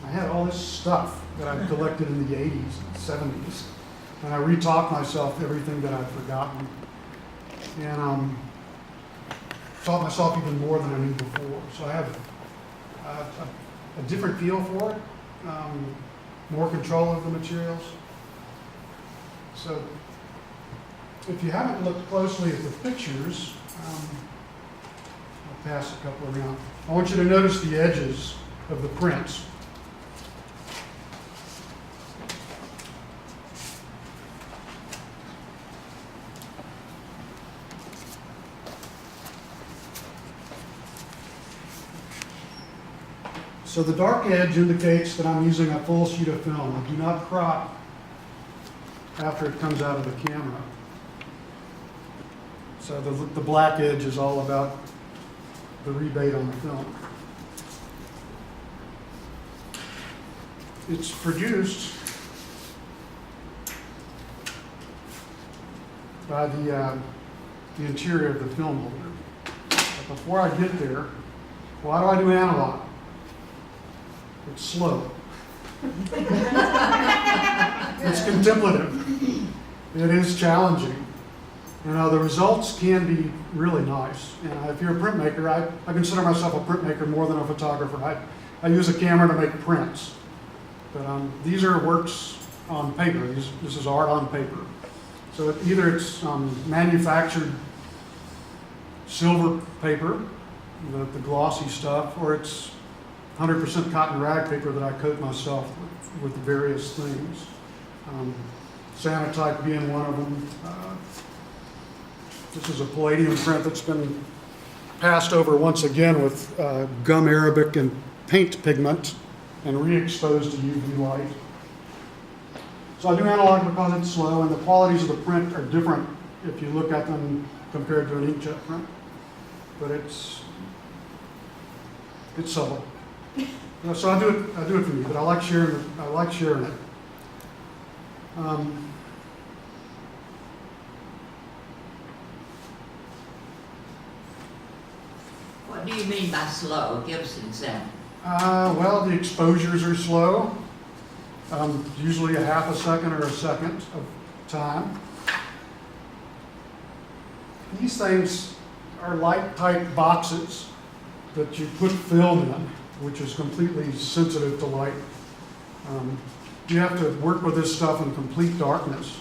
I had all this stuff that I'd collected in the 80s and 70s, and I re-taught myself everything that I'd forgotten, and taught myself even more than I knew before. So I have a different feel for it, more control of the materials. So if you haven't looked closely at the pictures, I'll pass a couple around. I want you to notice the edges of the prints. So the dark edge indicates that I'm using a full sheet of film. I do not crop after it comes out of the camera. So the black edge is all about the rebate on the film. It's produced by the interior of the film holder. But before I get there, why do I do analog? It's slow. It's contemplative. It is challenging. You know, the results can be really nice. You know, if you're a printmaker, I consider myself a printmaker more than a photographer. I use a camera to make prints. But these are works on paper. This is art on paper. So either it's manufactured silver paper, the glossy stuff, or it's 100% cotton rag paper that I coat myself with various things. Sanotype being one of them. This is a palladium print that's been passed over once again with gum arabic and paint pigment and re-exposed to UV light. So I do analog because it's slow, and the qualities of the print are different if you look at them compared to an inkjet print. But it's subtle. So I do it for you, but I like sharing it. What do you mean by slow? Give us an example. Well, the exposures are slow, usually a half a second or a second of time. These things are light type boxes that you put film in, which is completely sensitive to light. You have to work with this stuff in complete darkness.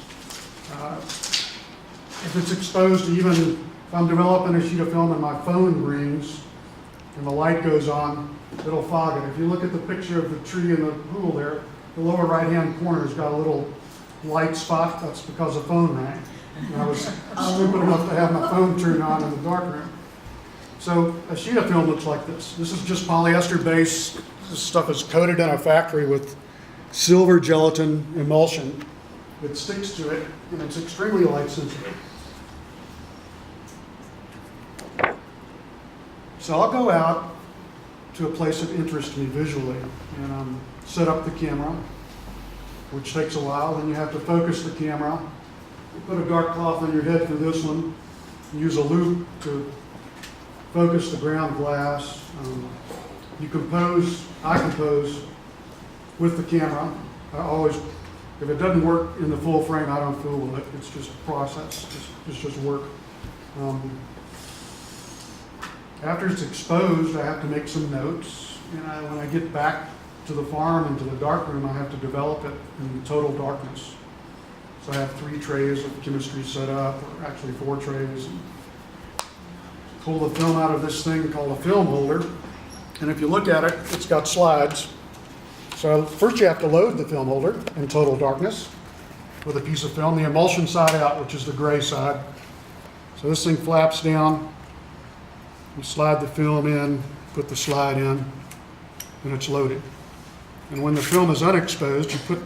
If it's exposed to even, if I'm developing a sheet of film and my phone rings and the light goes on, it'll fog it. If you look at the picture of the tree in the pool there, the lower right-hand corner has got a little light spot. That's because the phone rang. And I was stupid enough to have my phone turned on in the dark room. So a sheet of film looks like this. This is just polyester base. This stuff is coated in a factory with silver gelatin emulsion that sticks to it, and it's extremely light sensitive. So I'll go out to a place of interest to me visually and set up the camera, which takes a while. Then you have to focus the camera. You put a dark cloth on your head for this one. Use a loupe to focus the ground glass. I compose with the camera. I always, if it doesn't work in the full frame, I don't fool with it. It's just a process. It's just work. After it's exposed, I have to make some notes. And when I get back to the farm and to the darkroom, I have to develop it in total darkness. So I have 3 trays of chemistry set up, or actually 4 trays. And pull the film out of this thing called a film holder. And if you look at it, it's got slides. So first you have to load the film holder in total darkness with a piece of film, the emulsion side out, which is the gray side. So this thing flaps down. You slide the film in, put the slide in, and it's loaded. And when the film is unexposed, you put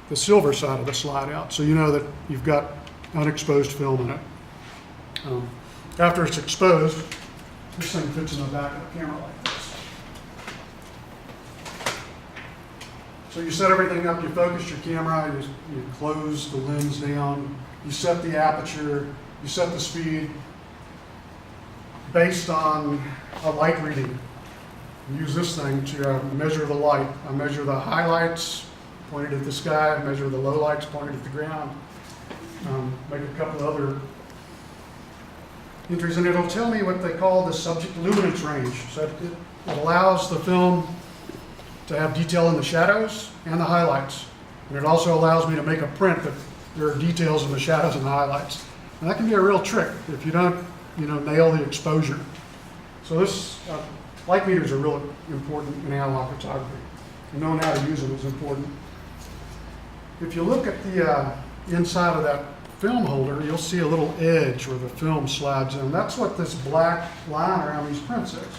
the silver side of the slide out, so you know that you've got unexposed film in it. After it's exposed, this thing fits in the back of the camera like this. So you set everything up, you focus your camera, you close the lens down, you set the aperture, you set the speed, you based on a light reading. I use this thing to measure the light. I measure the highlights pointed at the sky, I measure the lowlights pointed at the ground, make a couple other entries, and it'll tell me what they call the subject luminance range. So it allows the film to have detail in the shadows and the highlights. And it also allows me to make a print that there are details in the shadows and the highlights. And that can be a real trick if you don't, nail the exposure. So this, light meters are really important in analog photography. And knowing how to use them is important. If you look at the inside of that film holder, you'll see a little edge where the film slides in. That's what this black line around these prints is.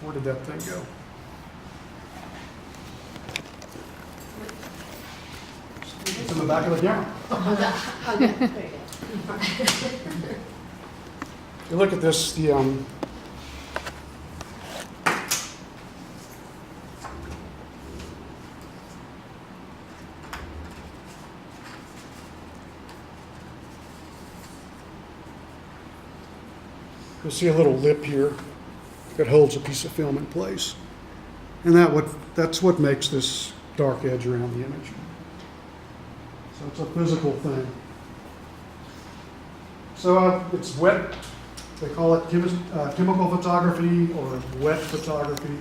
Where did that thing go? It's in the back of the camera. You look at this, you'll see a little lip here that holds a piece of film in place. And that's what makes this dark edge around the image. So it's a physical thing. So it's wet. They call it chemical photography or wet photography.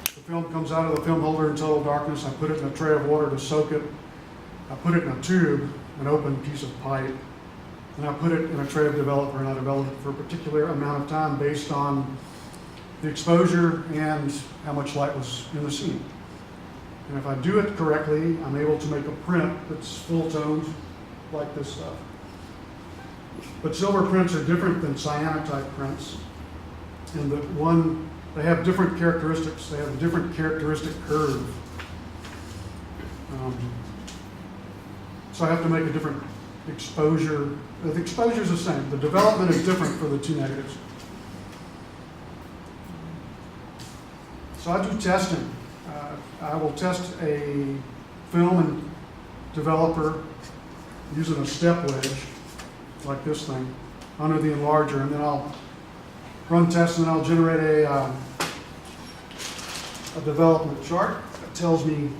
The film comes out of the film holder in total darkness. I put it in a tray of water to soak it. I put it in a tube, an open piece of pipe. And I put it in a tray of developer, and I develop it for a particular amount of time based on the exposure and how much light was in the scene. And if I do it correctly, I'm able to make a print that's full toned like this stuff. But silver prints are different than cyanotype prints in that they have different characteristics. They have a different characteristic curve. So I have to make a different exposure. The exposure is the same. The development is different for the two negatives. So I do testing. I will test a film and developer using a step wedge, like this thing, under the enlarger, and then I'll run tests and I'll generate a development chart that tells me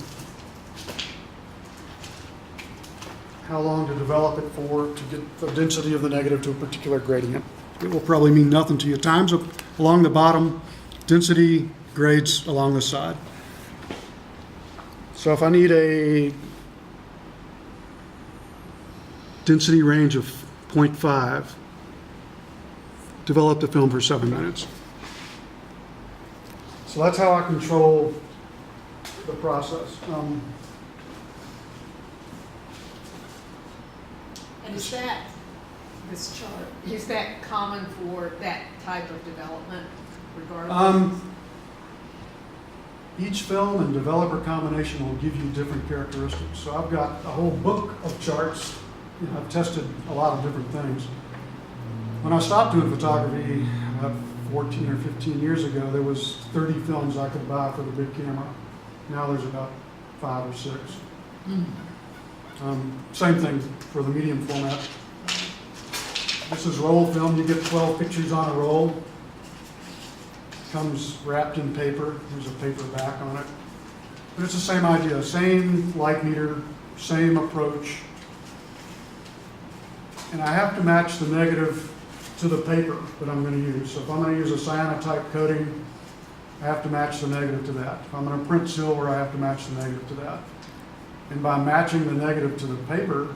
how long to develop it for to get the density of the negative to a particular gradient. It will probably mean nothing to you. Times along the bottom, density grades along the side. So if I need a density range of 0.5, develop the film for 7 minutes. So that's how I control the process. And is that, this chart, is that common for that type of development regardless? Each film and developer combination will give you different characteristics. So I've got a whole book of charts. I've tested a lot of different things. When I stopped doing photography about 14 or 15 years ago, there was 30 films I could buy for the big camera. Now there's about 5 or 6. Same thing for the medium format. This is roll film. You get 12 pictures on a roll. Comes wrapped in paper. There's a paper back on it. But it's the same idea, same light meter, same approach. And I have to match the negative to the paper that I'm going to use. So if I'm going to use a cyanotype coating, I have to match the negative to that. If I'm going to print silver, I have to match the negative to that. And by matching the negative to the paper,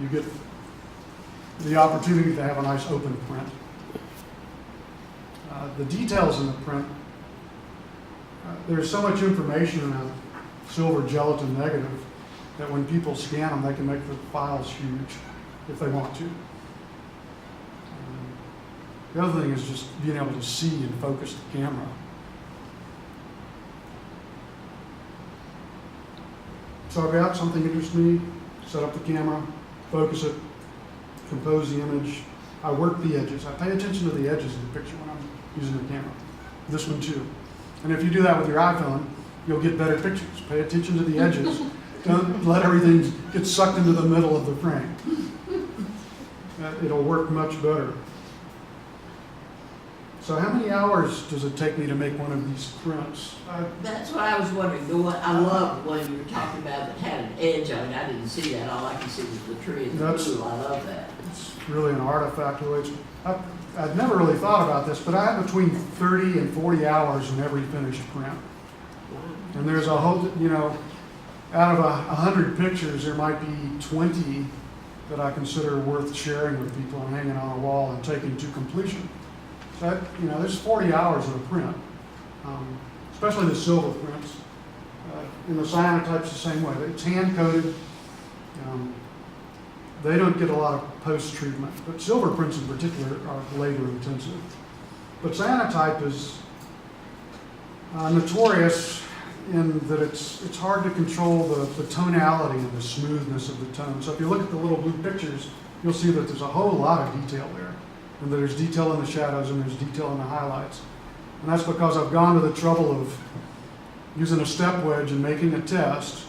you get the opportunity to have a nice open print. The details in the print, there's so much information in a silver gelatin negative that when people scan them, they can make the files huge if they want to. The other thing is just being able to see and focus the camera. So I've got something interests me, set up the camera, focus it, compose the image. I work the edges. I pay attention to the edges of the picture when I'm using the camera. This one too. And if you do that with your iPhone, you'll get better pictures. Pay attention to the edges. Don't let everything get sucked into the middle of the frame. It'll work much better. So how many hours does it take me to make one of these prints? That's what I was wondering, the one, I love the one you were talking about that had an edge on it, I didn't see that, all I can see was the tree and the That's- blue, I love that. It's really an artifact. I've never really thought about this, but I have between 30 and 40 hours in every finished print. And there's a whole, out of 100 pictures, there might be 20 that I consider worth sharing with people and hanging on a wall and taking to completion. So, there's 40 hours of a print, especially the silver prints. And the cyanotype's the same way. It's hand-coated. They don't get a lot of post-treatment, but silver prints in particular are labor-intensive. But cyanotype is notorious in that it's hard to control the tonality and the smoothness of the tone. So if you look at the little blue pictures, you'll see that there's a whole lot of detail there. And there's detail in the shadows and there's detail in the highlights. And that's because I've gone to the trouble of using a step wedge and making a test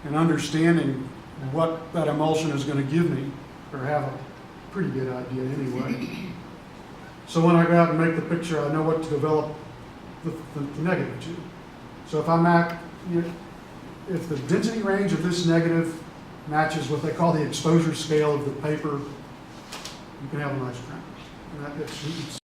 and understanding what that emulsion is going to give me, or have a pretty good idea anyway. So when I go out and make the picture, I know what to develop the negative to. So if the density range of this negative matches what they call the exposure scale of the paper, you can have a nice print. And it's